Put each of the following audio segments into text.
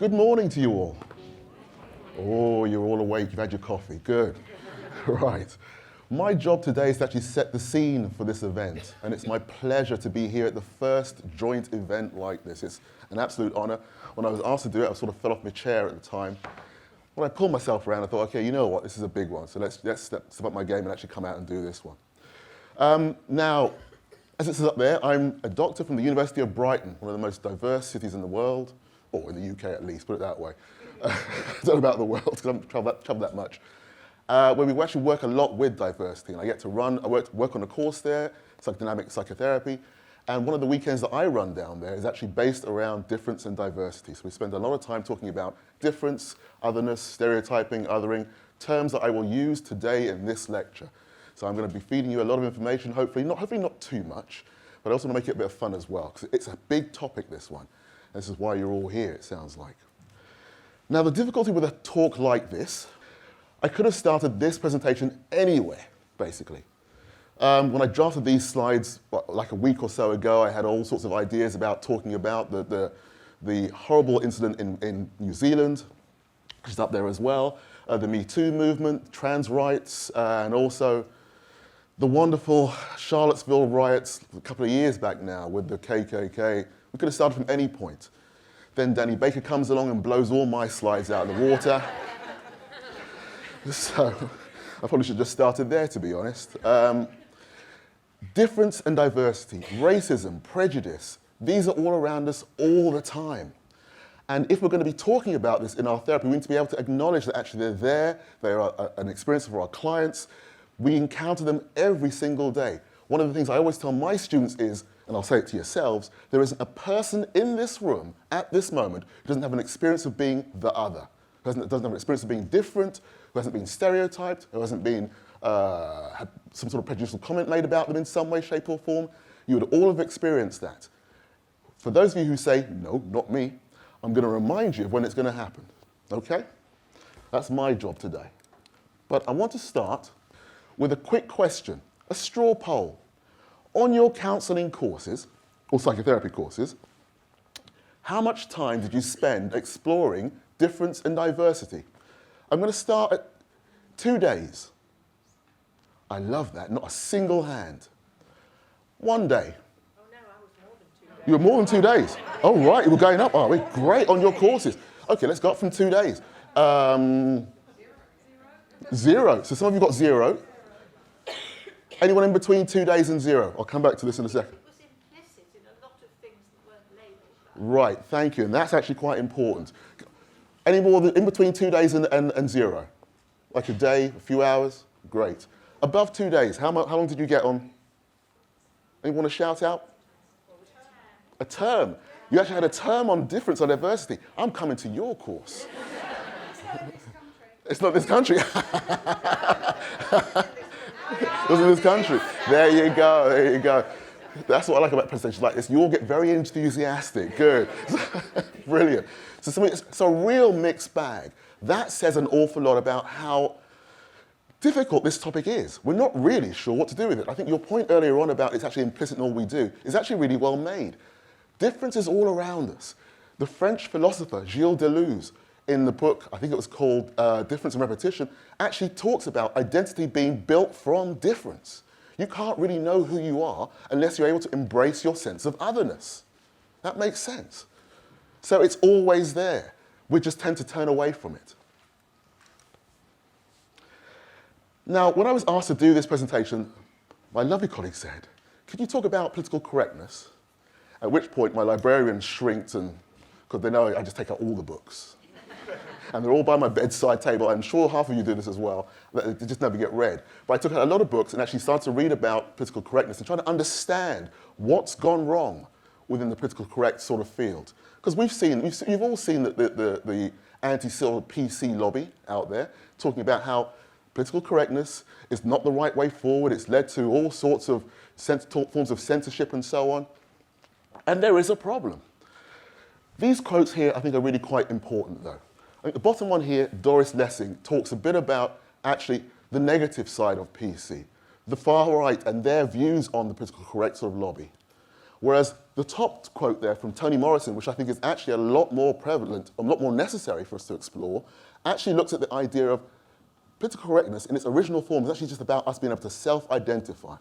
Good morning to you all. Oh, you're all awake, you've had your coffee, good. Right. My job today is to actually set the scene for this event, and it's my pleasure to be here at the first joint event like this. It's an absolute honor. When I was asked to do it, I sort of fell off my chair at the time. When I pulled myself around, I thought, okay, you know what, this is a big one, so let's step up my game and actually come out and do this one. Now, as it says up there, I'm a doctor from the University of Brighton, one of the most diverse cities in the world, or in the UK at least, put it that way. I don't know about the world, because I haven't traveled that much. Where we actually work a lot with diversity, and I get to work on a course there, psychodynamic psychotherapy, and one of the weekends that I run down there is actually based around difference and diversity. So we spend a lot of time talking about difference, otherness, stereotyping, othering, terms that I will use today in this lecture. So I'm going to be feeding you a lot of information, hopefully not too much, but I also want to make it a bit of fun as well, because it's a big topic, this one. And this is why you're all here, it sounds like. Now, the difficulty with a talk like this, I could have started this presentation anywhere, basically. When I drafted these slides, like a week or so ago, I had all sorts of ideas about talking about the horrible incident in New Zealand, which is up there as well, the Me Too movement, trans rights, and also the wonderful Charlottesville riots a couple of years back now with the KKK. We could have started from any point. Then Danny Baker comes along and blows all my slides out of the water. So I probably should have just started there, to be honest. Difference and diversity, racism, prejudice, these are all around us all the time. And if we're going to be talking about this in our therapy, we need to be able to acknowledge that actually they're there, they are an experience for our clients. We encounter them every single day. One of the things I always tell my students is, and I'll say it to yourselves, there isn't a person in this room at this moment who doesn't have an experience of being the other, who doesn't have an experience of being different, who hasn't been stereotyped, who hasn't been had some sort of prejudicial comment made about them in some way, shape, or form. You would all have experienced that. For those of you who say, no, not me, I'm going to remind you of when it's going to happen, okay? That's my job today. But I want to start with a quick question, a straw poll. On your counseling courses, or psychotherapy courses, how much time did you spend exploring difference and diversity? I'm going to start at 2 days. I love that, not a single hand. 1 day. Oh no, I was more than 2 days. You were more than 2 days. Oh right, you were going up, are we? Great, on your courses. Okay, let's go up from 2 days. Zero. So some of you got 0. Anyone in between 2 days and 0? I'll come back to this in a second. It was implicit in a lot of things that weren't labelled. Right, thank you, and that's actually quite important. Any more in between 2 days and 0? Like a day, a few hours? Great. Above 2 days, how long did you get on? Anyone want to shout out? A term. You actually had a term on difference and diversity. I'm coming to your course. It's not this country. It was in this country. There you go, there you go. That's what I like about presentations like this. You all get very enthusiastic. Good. Brilliant. So it's a real mixed bag. That says an awful lot about how difficult this topic is. We're not really sure what to do with it. I think your point earlier on about it's actually implicit in all we do is actually really well made. Difference is all around us. The French philosopher Gilles Deleuze, in the book, I think it was called Difference and Repetition, actually talks about identity being built from difference. You can't really know who you are unless you're able to embrace your sense of otherness. That makes sense. So it's always there. We just tend to turn away from it. Now, when I was asked to do this presentation, my lovely colleague said, could you talk about political correctness? At which point my librarian shrinked, and because they know I just take out all the books. And they're all by my bedside table. I'm sure half of you do this as well. They just never get read. But I took out a lot of books and actually started to read about political correctness and try to understand what's gone wrong within the political correct sort of field. Because you've all seen the anti-PC lobby out there talking about how political correctness is not the right way forward. It's led to all sorts of forms of censorship and so on. And there is a problem. These quotes here I think are really quite important though. I think the bottom one here, Doris Lessing, talks a bit about actually the negative side of PC, the far right and their views on the political correct sort of lobby. Whereas the top quote there from Toni Morrison, which I think is actually a lot more prevalent, a lot more necessary for us to explore, actually looks at the idea of political correctness in its original form is actually just about us being able to self-identify.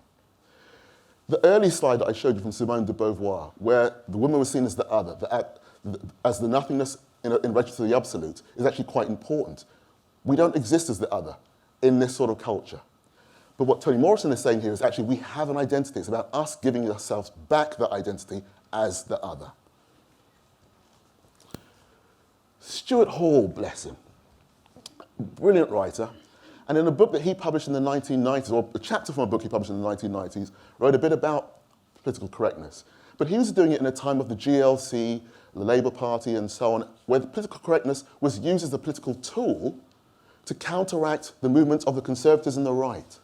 The early slide that I showed you from Simone de Beauvoir, where the woman was seen as the other, as the nothingness in relation to the absolute, is actually quite important. We don't exist as the other in this sort of culture. But what Toni Morrison is saying here is actually we have an identity. It's about us giving ourselves back that identity as the other. Stuart Hall, bless him, brilliant writer. And in a book that he published in the 1990s, or a chapter from a book he published in the 1990s, wrote a bit about political correctness. But he was doing it in a time of the GLC, the Labour Party, and so on, where the political correctness was used as a political tool to counteract the movement of the conservatives and the right.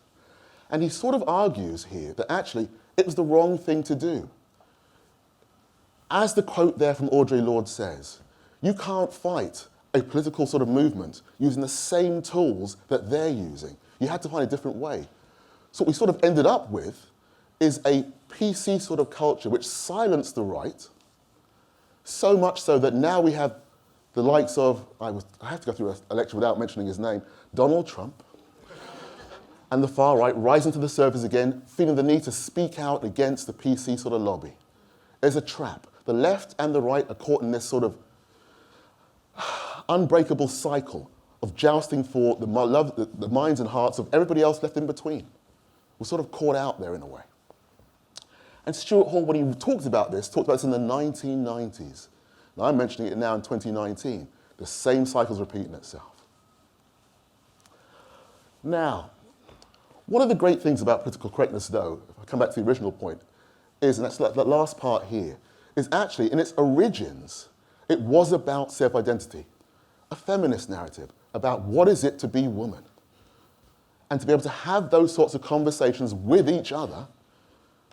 And he sort of argues here that actually it was the wrong thing to do. As the quote there from Audre Lorde says, you can't fight a political sort of movement using the same tools that they're using. You had to find a different way. So what we sort of ended up with is a PC sort of culture which silenced the right, so much so that now we have the likes of, I have to go through a lecture without mentioning his name, Donald Trump, and the far right rising to the surface again, feeling the need to speak out against the PC sort of lobby. There's a trap. The left and the right are caught in this sort of unbreakable cycle of jousting for the minds and hearts of everybody else left in between. We're sort of caught out there in a way. And Stuart Hall, when he talked about this in the 1990s. Now I'm mentioning it now in 2019. The same cycle's repeating itself. Now, one of the great things about political correctness, though, if I come back to the original point, is, and that's that last part here, is actually, in its origins, it was about self-identity, a feminist narrative about what is it to be woman. And to be able to have those sorts of conversations with each other,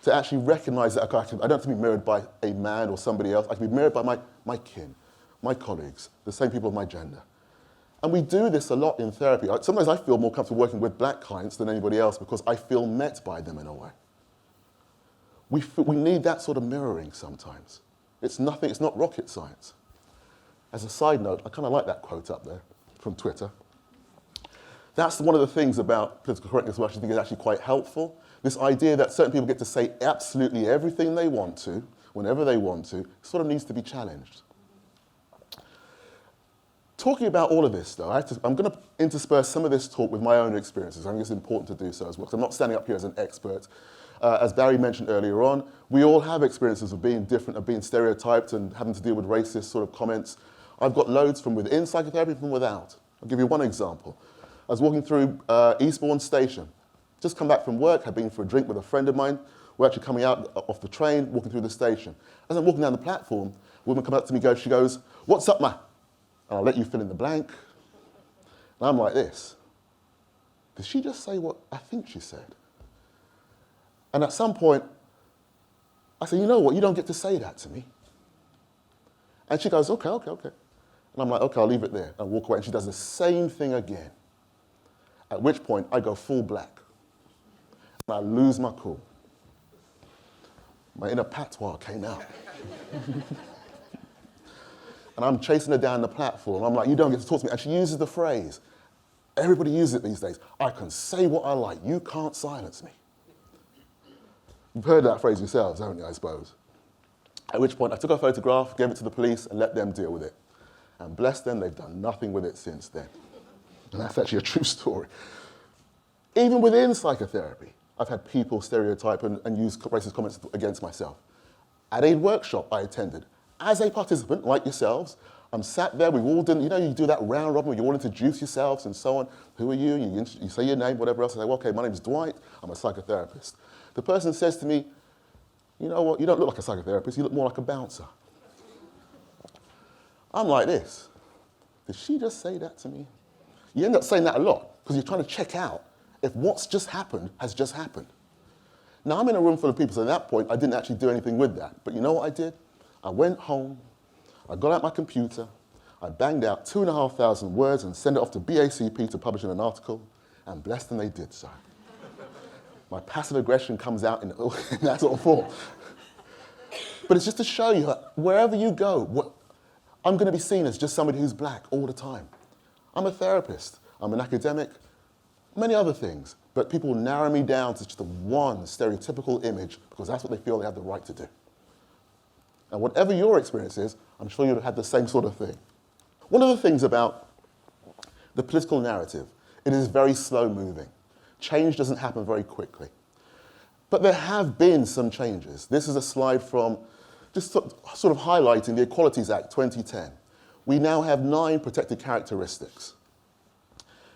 to actually recognize that okay, I don't have to be mirrored by a man or somebody else, I can be mirrored by my kin, my colleagues, the same people of my gender. And we do this a lot in therapy. Sometimes I feel more comfortable working with black clients than anybody else because I feel met by them in a way. We need that sort of mirroring sometimes. It's not rocket science. As a side note, I kind of like that quote up there from Twitter. That's one of the things about political correctness which I think is actually quite helpful. This idea that certain people get to say absolutely everything they want to, whenever they want to, sort of needs to be challenged. Talking about all of this, though, I'm going to intersperse some of this talk with my own experiences. I think it's important to do so as well, because I'm not standing up here as an expert. As Barry mentioned earlier on, we all have experiences of being different, of being stereotyped and having to deal with racist sort of comments. I've got loads from within psychotherapy and from without. I'll give you one example. I was walking through Eastbourne Station. Just come back from work, had been for a drink with a friend of mine. We're actually coming out off the train, walking through the station. As I'm walking down the platform, a woman comes up to me, she goes, "What's up, ma?" And I'll let you fill in the blank. And I'm like this. Did she just say what I think she said? And at some point, I said, you know what, you don't get to say that to me. And she goes, okay. And I'm like, okay, I'll leave it there. And I walk away, and she does the same thing again. At which point, I go full black. And I lose my cool. My inner patois came out. And I'm chasing her down the platform. I'm like, you don't get to talk to me. And she uses the phrase. Everybody uses it these days. I can say what I like. You can't silence me. You've heard that phrase yourselves, haven't you, I suppose? At which point, I took a photograph, gave it to the police, and let them deal with it. And bless them, they've done nothing with it since then. And that's actually a true story. Even within psychotherapy, I've had people stereotype and use racist comments against myself. At a workshop I attended, as a participant, like yourselves, I'm sat there, we've all done, you do that round robin where you all introduce yourselves and so on. Who are you? You say your name, whatever else. I say, well, okay, my name's Dwight, I'm a psychotherapist. The person says to me, you know what, you don't look like a psychotherapist, you look more like a bouncer. I'm like this. Did she just say that to me? You end up saying that a lot because you're trying to check out if what's just happened has just happened. Now, I'm in a room full of people, so at that point, I didn't actually do anything with that. But you know what I did? I went home, I got out my computer, I banged out 2,500 words and sent it off to BACP to publish in an article, and blessed them they did so. My passive aggression comes out in that sort of form. But it's just to show you, wherever you go, I'm going to be seen as just somebody who's black all the time. I'm a therapist, I'm an academic, many other things, but people will narrow me down to just the one stereotypical image because that's what they feel they have the right to do. And whatever your experience is, I'm sure you've had the same sort of thing. One of the things about the political narrative, it is very slow moving. Change doesn't happen very quickly. But there have been some changes. This is a slide from just sort of highlighting the Equalities Act 2010. We now have 9 protected characteristics.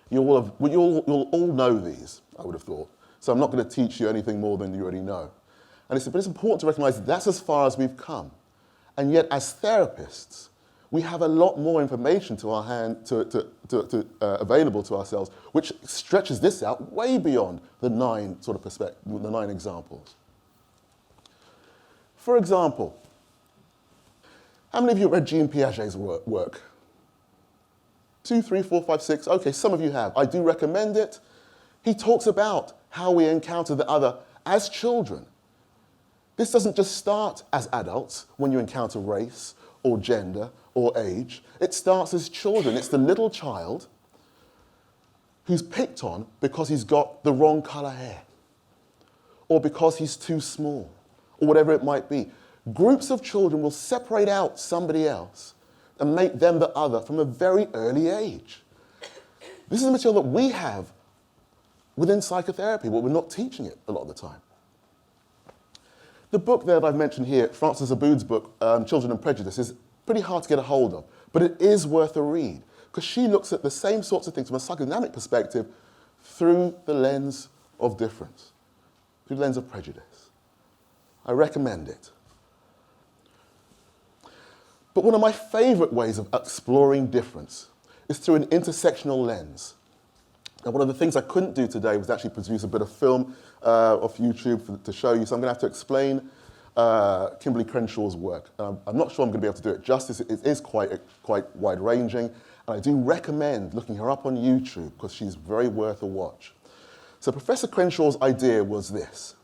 You'll all know these, I would have thought. So I'm not going to teach you anything more than you already know. But it's important to recognize that that's as far as we've come. And yet, as therapists, we have a lot more information to our hand, available to ourselves, which stretches this out way beyond the 9 the 9 examples. For example, how many of you read Jean Piaget's work? 2, 3, 4, 5, 6. Okay, some of you have. I do recommend it. He talks about how we encounter the other as children. This doesn't just start as adults when you encounter race or gender or age. It starts as children. It's the little child who's picked on because he's got the wrong color hair or because he's too small or whatever it might be. Groups of children will separate out somebody else and make them the other from a very early age. This is the material that we have within psychotherapy, but we're not teaching it a lot of the time. The book that I've mentioned here, Frances Aboud's book, Children and Prejudice, is pretty hard to get a hold of, but it is worth a read because she looks at the same sorts of things from a psychodynamic perspective through the lens of difference, through the lens of prejudice. I recommend it. But one of my favorite ways of exploring difference is through an intersectional lens. And one of the things I couldn't do today was actually produce a bit of film off YouTube to show you, so I'm going to have to explain Kimberly Crenshaw's work. I'm not sure I'm going to be able to do it justice. It is quite wide-ranging, and I do recommend looking her up on YouTube because she's very worth a watch. So Professor Crenshaw's idea was this,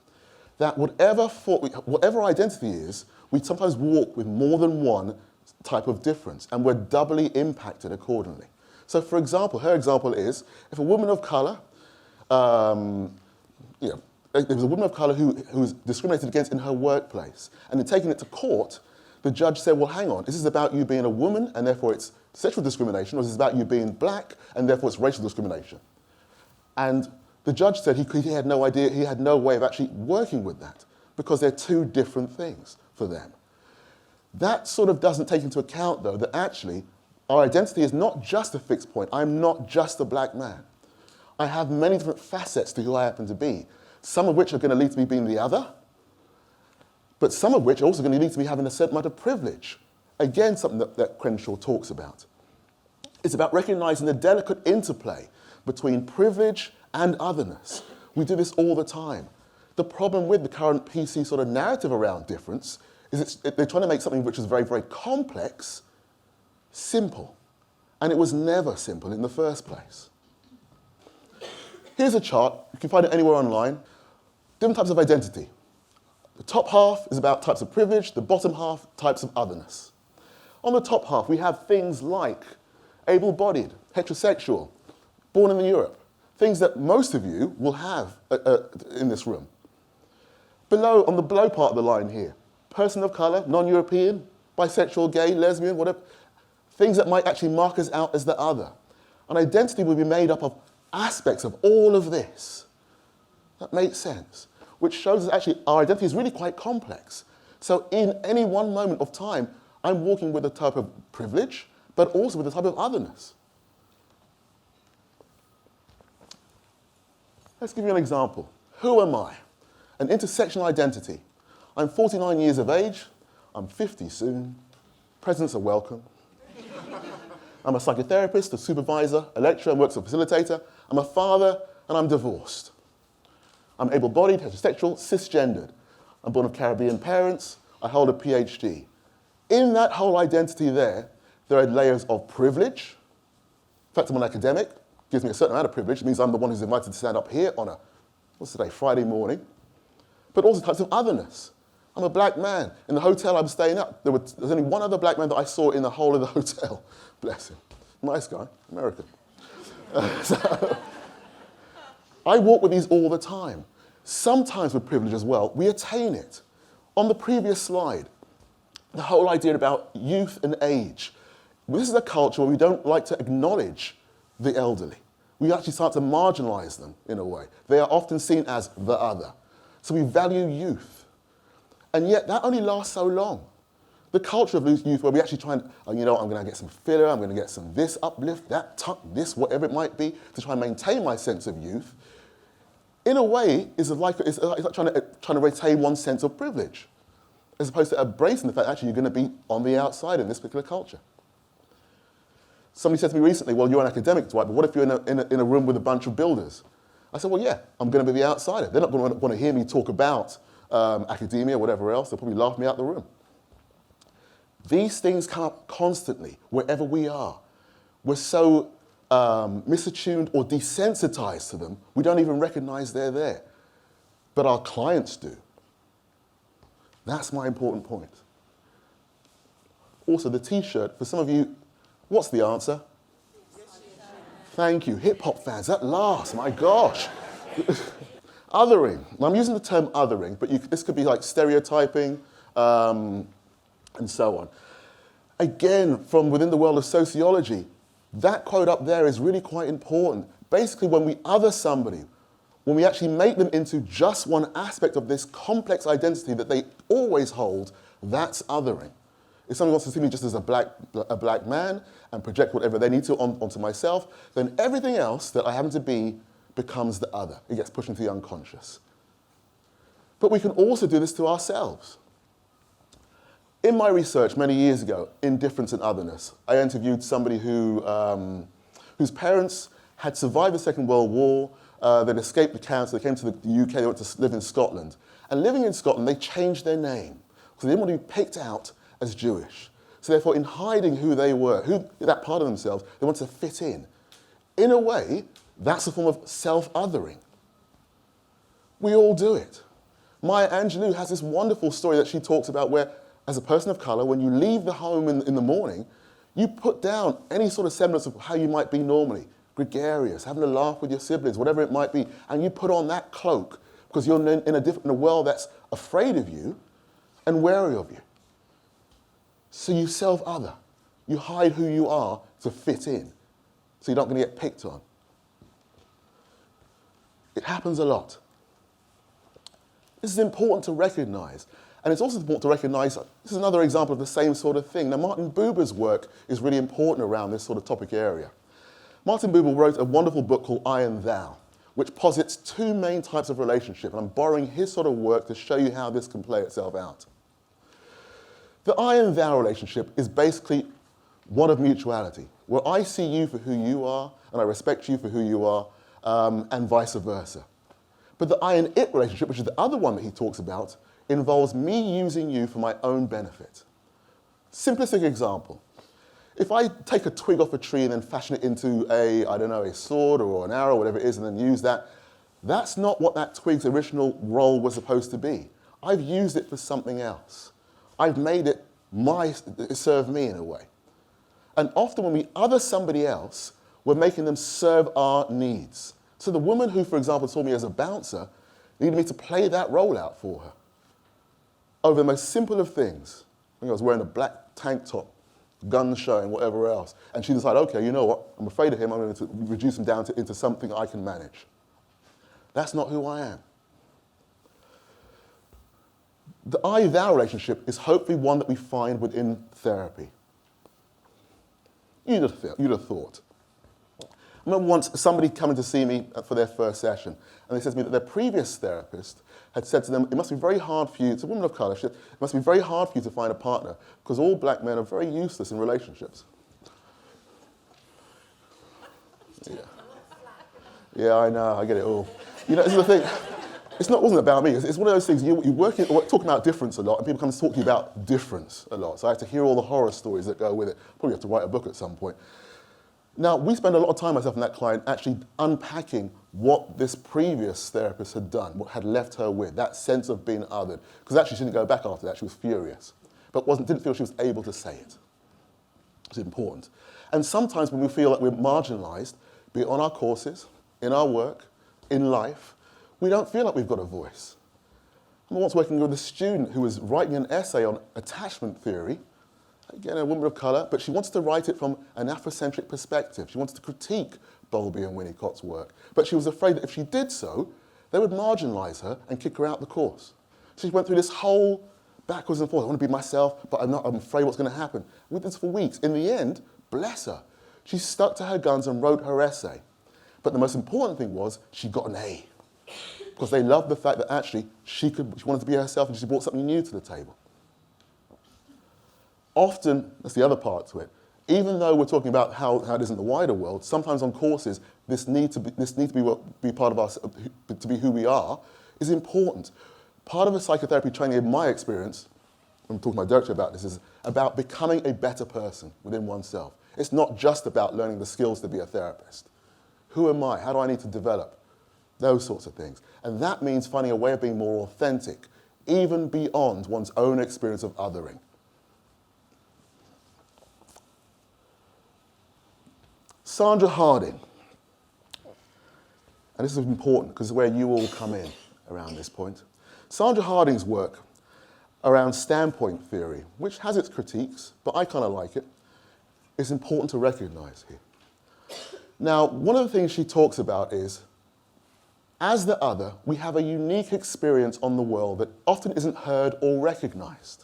that whatever identity is, we sometimes walk with more than one type of difference, and we're doubly impacted accordingly. So, for example, her example is, if a woman of colour, there was a woman of colour who was discriminated against in her workplace, and in taking it to court, the judge said, well, hang on, is this about you being a woman, and therefore it's sexual discrimination, or is this about you being black, and therefore it's racial discrimination? And the judge said he had no idea, he had no way of actually working with that, because they're 2 different things for them. That sort of doesn't take into account, though, that actually our identity is not just a fixed point. I'm not just a black man. I have many different facets to who I happen to be, some of which are going to lead to me being the other, but some of which are also going to lead to me having a certain amount of privilege. Again, something that Crenshaw talks about. It's about recognizing the delicate interplay between privilege and otherness. We do this all the time. The problem with the current PC sort of narrative around difference is they're trying to make something which is very, very complex simple. And it was never simple in the first place. Here's a chart. You can find it anywhere online. Different types of identity. The top half is about types of privilege. The bottom half, types of otherness. On the top half, we have things like able-bodied, heterosexual, born in Europe. Things that most of you will have in this room. Below, on the below part of the line here, person of colour, non-European, bisexual, gay, lesbian, whatever. Things that might actually mark us out as the other. An identity will be made up of aspects of all of this. That makes sense. Which shows that actually our identity is really quite complex. So in any one moment of time, I'm walking with a type of privilege, but also with a type of otherness. Let's give you an example. Who am I? An intersectional identity. I'm 49 years of age. I'm 50 soon. Presents are welcome. I'm a psychotherapist, a supervisor, a lecturer, and works as a facilitator. I'm a father, and I'm divorced. I'm able-bodied, heterosexual, cisgendered. I'm born of Caribbean parents. I hold a PhD. In that whole identity there are layers of privilege. In fact, I'm an academic. Gives me a certain amount of privilege. It means I'm the one who's invited to stand up here on Friday morning. But also types of otherness. I'm a black man. In the hotel I'm staying at, there's only one other black man that I saw in the whole of the hotel. Bless him. Nice guy, American. So, I walk with these all the time. Sometimes with privilege as well, we attain it. On the previous slide, the whole idea about youth and age. This is a culture where we don't like to acknowledge the elderly. We actually start to marginalize them in a way. They are often seen as the other. So we value youth. And yet that only lasts so long. The culture of youth where we actually try and, oh, you know, I'm going to get some filler, I'm going to get some this uplift, that tuck, this, whatever it might be, to try and maintain my sense of youth, in a way, is like trying to retain one's sense of privilege, as opposed to embracing the fact that actually you're going to be on the outside in this particular culture. Somebody said to me recently, well, you're an academic, Dwight, but what if you're in a room with a bunch of builders? I said, well, yeah, I'm going to be the outsider. They're not going to want to hear me talk about academia or whatever else. They'll probably laugh me out the room. These things come up constantly, wherever we are. We're so misattuned or desensitized to them, we don't even recognize they're there. But our clients do. That's my important point. Also, the t-shirt, for some of you, what's the answer? Thank you. Hip-hop fans, at last, my gosh. Othering. Now, I'm using the term othering, but this could be like stereotyping and so on. Again, from within the world of sociology, that quote up there is really quite important. Basically, when we other somebody, when we actually make them into just one aspect of this complex identity that they always hold, that's othering. If someone wants to see me just as a black man and project whatever they need to onto myself, then everything else that I happen to be becomes the other. It gets pushed into the unconscious. But we can also do this to ourselves. In my research many years ago, in Difference and Otherness, I interviewed somebody whose parents had survived the Second World War. They'd escaped the camps, they came to the UK, they went to live in Scotland. And living in Scotland, they changed their name because they didn't want to be picked out as Jewish. So therefore, in hiding who they were, that part of themselves, they wanted to fit in. In a way, that's a form of self-othering. We all do it. Maya Angelou has this wonderful story that she talks about where, as a person of color, when you leave the home in the morning, you put down any sort of semblance of how you might be normally, gregarious, having a laugh with your siblings, whatever it might be, and you put on that cloak because you're in a world that's afraid of you and wary of you. So you self-other. You hide who you are to fit in, so you're not going to get picked on. It happens a lot. This is important to recognize. And it's also important to recognize, this is another example of the same sort of thing. Now, Martin Buber's work is really important around this sort of topic area. Martin Buber wrote a wonderful book called I and Thou, which posits two main types of relationship. And I'm borrowing his sort of work to show you how this can play itself out. The I and Thou relationship is basically one of mutuality, where I see you for who you are, and I respect you for who you are, and vice versa. But the I and It relationship, which is the other one that he talks about, involves me using you for my own benefit. Simplistic example. If I take a twig off a tree and then fashion it into a sword or an arrow, whatever it is, and then use that, that's not what that twig's original role was supposed to be. I've used it for something else. I've made it serve me in a way. And often when we other somebody else, we're making them serve our needs. So the woman who, for example, saw me as a bouncer needed me to play that role out for her. Over the most simple of things. I think I was wearing a black tank top, guns showing, whatever else. And she decided, okay, you know what? I'm afraid of him. I'm going to reduce him down into something I can manage. That's not who I am. The I-thou relationship is hopefully one that we find within therapy. You'd have thought. I remember once somebody coming to see me for their first session, and they said to me that their previous therapist had said to them, it must be very hard for you, it's a woman of color, she said, it must be very hard for you to find a partner because all black men are very useless in relationships. Yeah, I know, I get it all. You know, this is the thing. It wasn't about me. It's one of those things, you talk about difference a lot, and people come to talk to you about difference a lot. So I have to hear all the horror stories that go with it. Probably have to write a book at some point. Now, we spend a lot of time, myself and that client, actually unpacking what this previous therapist had done, what had left her with, that sense of being othered. Because actually she didn't go back after that, she was furious. But didn't feel she was able to say it. It's important. And sometimes when we feel like we're marginalized, be it on our courses, in our work, in life, we don't feel like we've got a voice. I was once working with a student who was writing an essay on attachment theory, again, a woman of colour, but she wanted to write it from an Afrocentric perspective. She wanted to critique Bowlby and Winnicott's work, but she was afraid that if she did so, they would marginalise her and kick her out the course. So she went through this whole backwards and forth. I want to be myself, but I'm afraid what's going to happen. We did this for weeks. In the end, bless her, she stuck to her guns and wrote her essay. But the most important thing was she got an A, because they loved the fact that actually she wanted to be herself and she brought something new to the table. Often, that's the other part to it, even though we're talking about how it is in the wider world, sometimes on courses, this need to be part of us, to be who we are, is important. Part of a psychotherapy training, in my experience, I'm talking to my director about this, is about becoming a better person within oneself. It's not just about learning the skills to be a therapist. Who am I? How do I need to develop? Those sorts of things. And that means finding a way of being more authentic, even beyond one's own experience of othering. Sandra Harding, and this is important because it's where you all come in around this point. Sandra Harding's work around standpoint theory, which has its critiques, but I kind of like it, is important to recognize here. Now, one of the things she talks about is, as the other, we have a unique experience on the world that often isn't heard or recognized.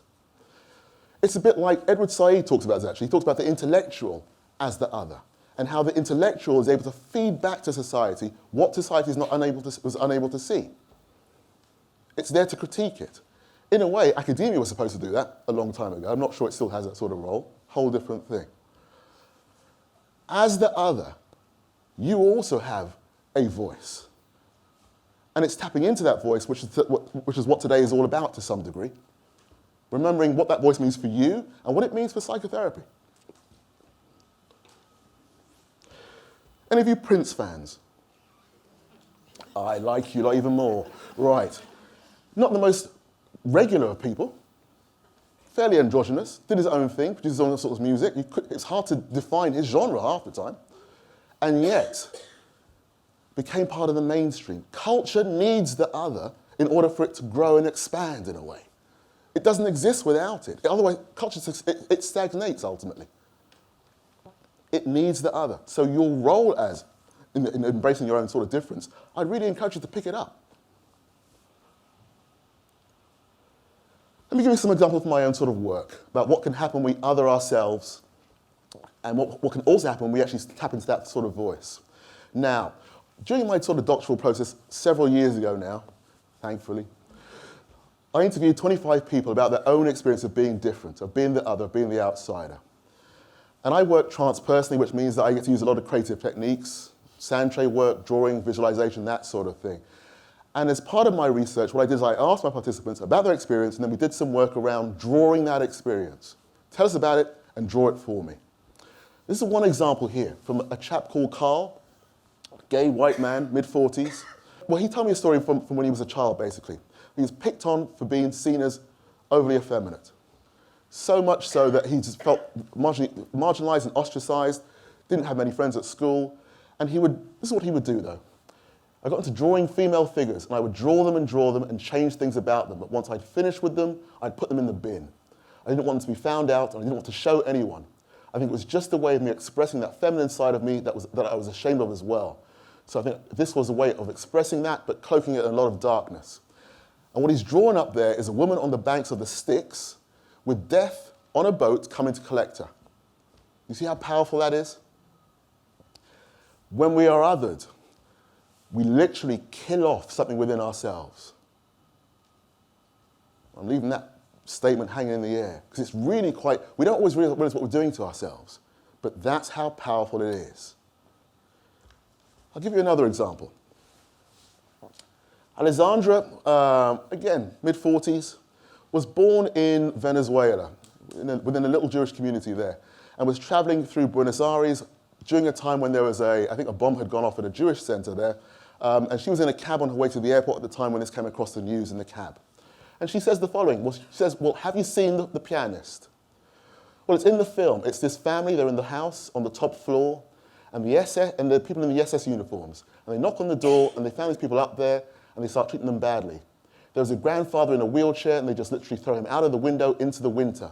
It's a bit like Edward Said talks about this actually. He talks about the intellectual as the other, and how the intellectual is able to feed back to society what society is was unable to see. It's there to critique it. In a way, academia was supposed to do that a long time ago. I'm not sure it still has that sort of role. Whole different thing. As the other, you also have a voice. And it's tapping into that voice, which is what today is all about to some degree. Remembering what that voice means for you and what it means for psychotherapy. Any of you Prince fans? I like you lot even more. Right. Not the most regular of people. Fairly androgynous. Did his own thing, produced his own sort of music. It's hard to define his genre half the time. And yet, became part of the mainstream. Culture needs the other in order for it to grow and expand in a way. It doesn't exist without it. Otherwise, culture it stagnates ultimately. It needs the other. So your role in embracing your own sort of difference, I'd really encourage you to pick it up. Let me give you some examples from my own sort of work about what can happen when we other ourselves and what can also happen when we actually tap into that sort of voice. Now, during my sort of doctoral process several years ago now, thankfully, I interviewed 25 people about their own experience of being different, of being the other, of being the outsider. And I work transpersonally, which means that I get to use a lot of creative techniques, sand work, drawing, visualization, that sort of thing. And as part of my research, what I did is I asked my participants about their experience, and then we did some work around drawing that experience. Tell us about it and draw it for me. This is one example here from a chap called Carl, gay, white man, mid-40s. Well, he told me a story from when he was a child, basically. He was picked on for being seen as overly effeminate. So much so that he just felt marginalized and ostracized, didn't have many friends at school, and this is what he would do though. I got into drawing female figures, and I would draw them and change things about them, but once I'd finished with them, I'd put them in the bin. I didn't want them to be found out, and I didn't want to show anyone. I think it was just a way of me expressing that feminine side of me that I was ashamed of as well. So I think this was a way of expressing that, but cloaking it in a lot of darkness. And what he's drawn up there is a woman on the banks of the Styx, with death on a boat coming to collect her. You see how powerful that is? When we are othered, we literally kill off something within ourselves. I'm leaving that statement hanging in the air, because it's really we don't always realize what we're doing to ourselves, but that's how powerful it is. I'll give you another example. Alessandra, again, mid-40s, was born in Venezuela, within a little Jewish community there, and was traveling through Buenos Aires, during a time when there was I think a bomb had gone off at a Jewish center there, and she was in a cab on her way to the airport at the time when this came across the news in the cab. And she says the following, she says, well, have you seen the pianist? Well, it's in the film. It's this family, they're in the house on the top floor, and the people in the SS uniforms. And they knock on the door, and they found these people up there, and they start treating them badly. There's a grandfather in a wheelchair, and they just literally throw him out of the window into the winter.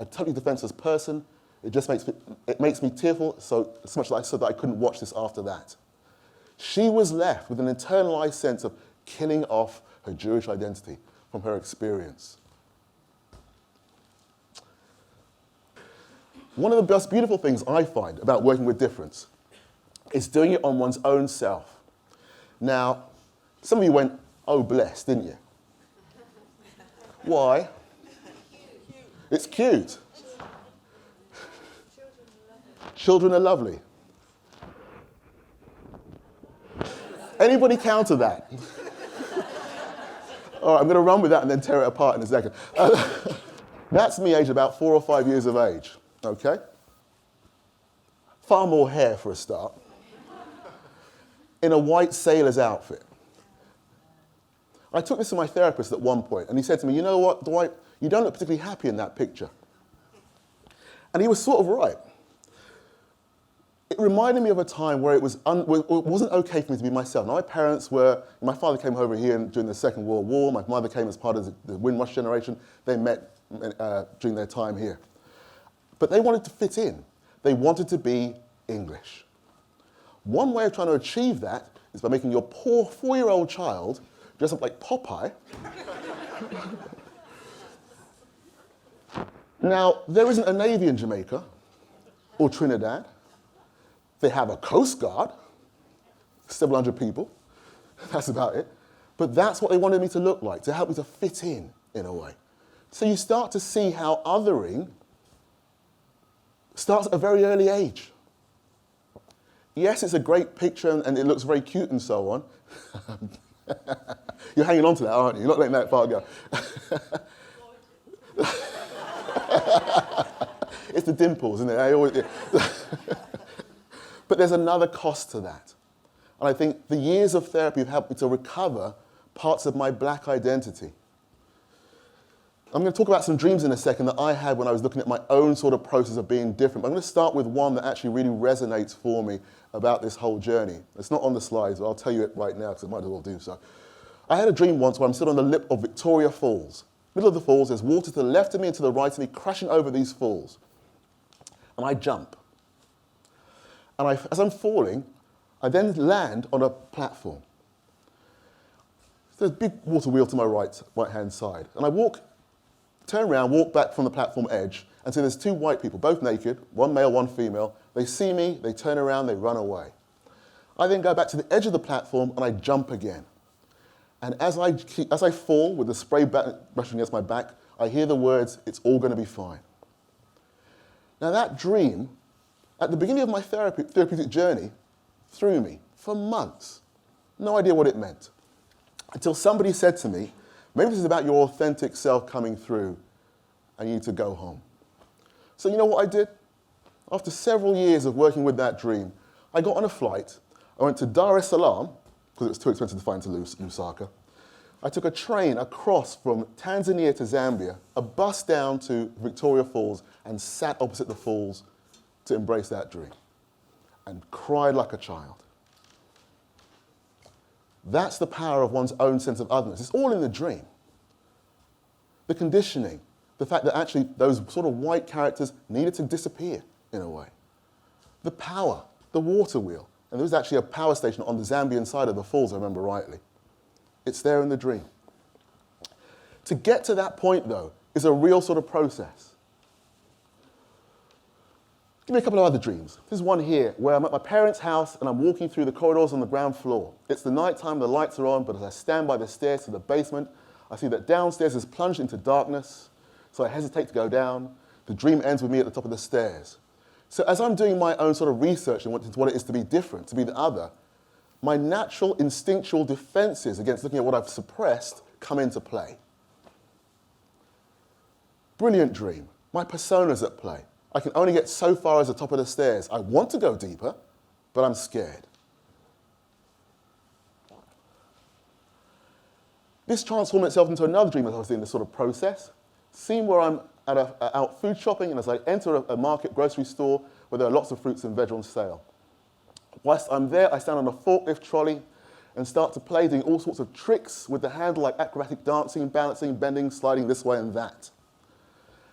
A totally defenseless person. It just makes me tearful, so much like so that I couldn't watch this after that. She was left with an internalized sense of killing off her Jewish identity from her experience. One of the most beautiful things I find about working with difference is doing it on one's own self. Now, some of you went, oh, bless, didn't you? Why? It's cute. Children are lovely. Anybody counter that? All right, I'm going to run with that and then tear it apart in a second. That's me aged about 4 or 5 years of age, okay? Far more hair for a start. In a white sailor's outfit. I took this to my therapist at one point, and he said to me, you know what, Dwight, you don't look particularly happy in that picture. And he was sort of right. It reminded me of a time where it wasn't okay for me to be myself. Now, my father came over here during the Second World War. My mother came as part of the Windrush generation. They met during their time here. But they wanted to fit in. They wanted to be English. One way of trying to achieve that is by making your poor 4-year-old child dress up like Popeye. Now, there isn't a Navy in Jamaica or Trinidad. They have a Coast Guard, several hundred people. That's about it. But that's what they wanted me to look like, to help me to fit in a way. So you start to see how othering starts at a very early age. Yes, it's a great picture and it looks very cute and so on. You're hanging on to that, aren't you? You're not letting that part go. It's the dimples, isn't it? But there's another cost to that. And I think the years of therapy have helped me to recover parts of my black identity. I'm going to talk about some dreams in a second that I had when I was looking at my own sort of process of being different. But I'm going to start with one that actually really resonates for me about this whole journey. It's not on the slides, but I'll tell you it right now because I might as well do so. I had a dream once where I'm sitting on the lip of Victoria Falls. Middle of the falls, there's water to the left of me and to the right of me crashing over these falls. And I jump. And as I'm falling, I then land on a platform. There's a big water wheel to my right-hand side. And I turn around, walk back from the platform edge, and see there's 2 white people, both naked, one male, one female. They see me, they turn around, they run away. I then go back to the edge of the platform and I jump again. And as I fall with the spray brushing against my back, I hear the words, "It's all going to be fine." Now that dream, at the beginning of my therapeutic journey, threw me for months. No idea what it meant. Until somebody said to me, maybe this is about your authentic self coming through and you need to go home. So you know what I did? After several years of working with that dream, I got on a flight. I went to Dar es Salaam, because it was too expensive to fly into Lusaka. I took a train across from Tanzania to Zambia, a bus down to Victoria Falls, and sat opposite the falls to embrace that dream, and cried like a child. That's the power of one's own sense of otherness. It's all in the dream. The conditioning, the fact that actually those sort of white characters needed to disappear in a way. The power, the water wheel. And there was actually a power station on the Zambian side of the falls, I remember rightly. It's there in the dream. To get to that point, though, is a real sort of process. Give me a couple of other dreams. This is one here where I'm at my parents' house and I'm walking through the corridors on the ground floor. It's the night time, the lights are on, but as I stand by the stairs to the basement, I see that downstairs is plunged into darkness, so I hesitate to go down. The dream ends with me at the top of the stairs. So as I'm doing my own sort of research into what it is to be different, to be the other, my natural instinctual defenses against looking at what I've suppressed come into play. Brilliant dream. My persona's at play. I can only get so far as the top of the stairs. I want to go deeper, but I'm scared. This transformed itself into another dream as I was in this sort of process. Scene where I'm out food shopping, and as I enter a market grocery store where there are lots of fruits and veg on sale. Whilst I'm there, I stand on a forklift trolley and start to play, doing all sorts of tricks with the handle, like acrobatic dancing, balancing, bending, sliding this way and that.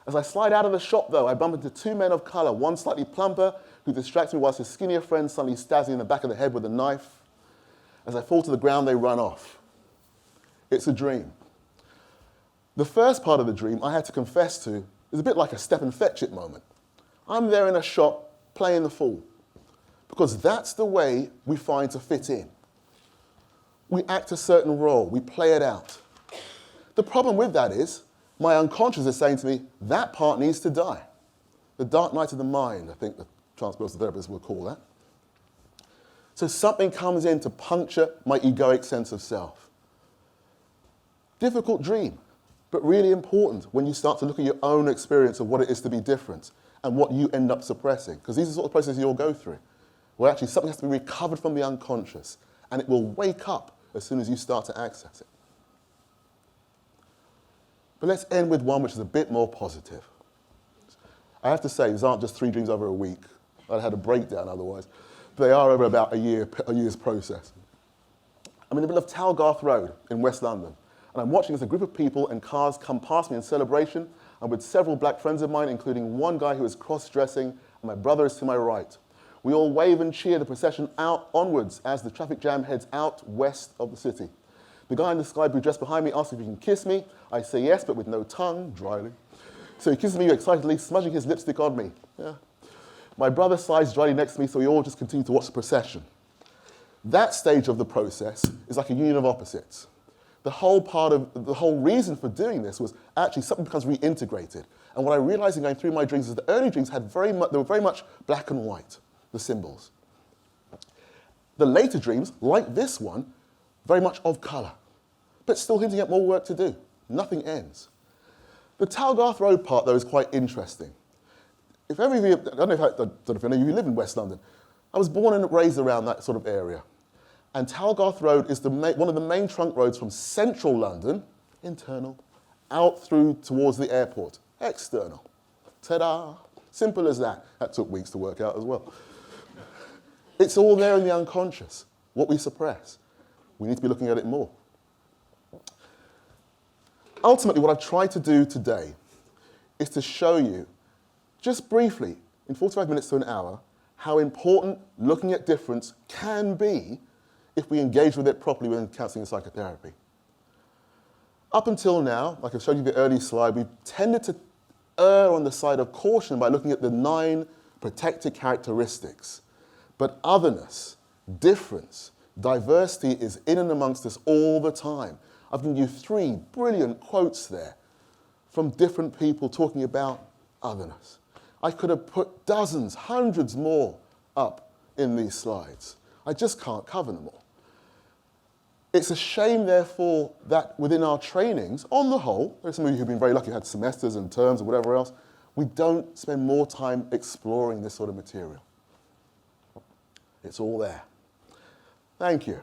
As I slide out of the shop, though, I bump into two men of colour, one slightly plumper, who distracts me whilst his skinnier friend suddenly stabs me in the back of the head with a knife. As I fall to the ground, they run off. It's a dream. The first part of the dream, I had to confess to, is a bit like a step and fetch it moment. I'm there in a shop playing the fool, because that's the way we find to fit in. We act a certain role, we play it out. The problem with that is, my unconscious is saying to me, that part needs to die. The dark night of the mind, I think the transpersonal therapist would call that. So something comes in to puncture my egoic sense of self. Difficult dream, but really important when you start to look at your own experience of what it is to be different and what you end up suppressing. Because these are the sort of processes you'll go through, where actually something has to be recovered from the unconscious, and it will wake up as soon as you start to access it. But let's end with one which is a bit more positive. I have to say, these aren't just 3 dreams over a week. I'd had a breakdown otherwise. They are over about a year's process. I'm in the middle of Talgarth Road in West London, and I'm watching as a group of people and cars come past me in celebration. I'm with several black friends of mine, including one guy who is cross-dressing, and my brother is to my right. We all wave and cheer the procession out onwards as the traffic jam heads out west of the city. The guy in the sky blue dress behind me asks if he can kiss me. I say yes, but with no tongue, dryly. So he kisses me excitedly, smudging his lipstick on me. Yeah. My brother slides dryly next to me, so we all just continue to watch the procession. That stage of the process is like a union of opposites. The whole reason for doing this was actually something becomes reintegrated. And what I realized in going through my dreams is the early dreams they were very much black and white, the symbols. The later dreams, like this one, very much of colour, but still hinting at more work to do. Nothing ends. The Talgarth Road part, though, is quite interesting. If any of you, I don't know if any of you live in West London, I was born and raised around that sort of area. And Talgarth Road is one of the main trunk roads from central London, internal, out through towards the airport, external. Ta-da! Simple as that. That took weeks to work out as well. It's all there in the unconscious, what we suppress. We need to be looking at it more. Ultimately, what I've tried to do today is to show you, just briefly, in 45 minutes to an hour, how important looking at difference can be if we engage with it properly within counselling and psychotherapy. Up until now, like I showed you the early slide, we've tended to err on the side of caution by looking at the 9 protected characteristics. But otherness, difference, diversity is in and amongst us all the time. I've given you 3 brilliant quotes there from different people talking about otherness. I could have put dozens, hundreds more up in these slides. I just can't cover them all. It's a shame, therefore, that within our trainings, on the whole, there's some of you who've been very lucky, had semesters and terms or whatever else, we don't spend more time exploring this sort of material. It's all there. Thank you.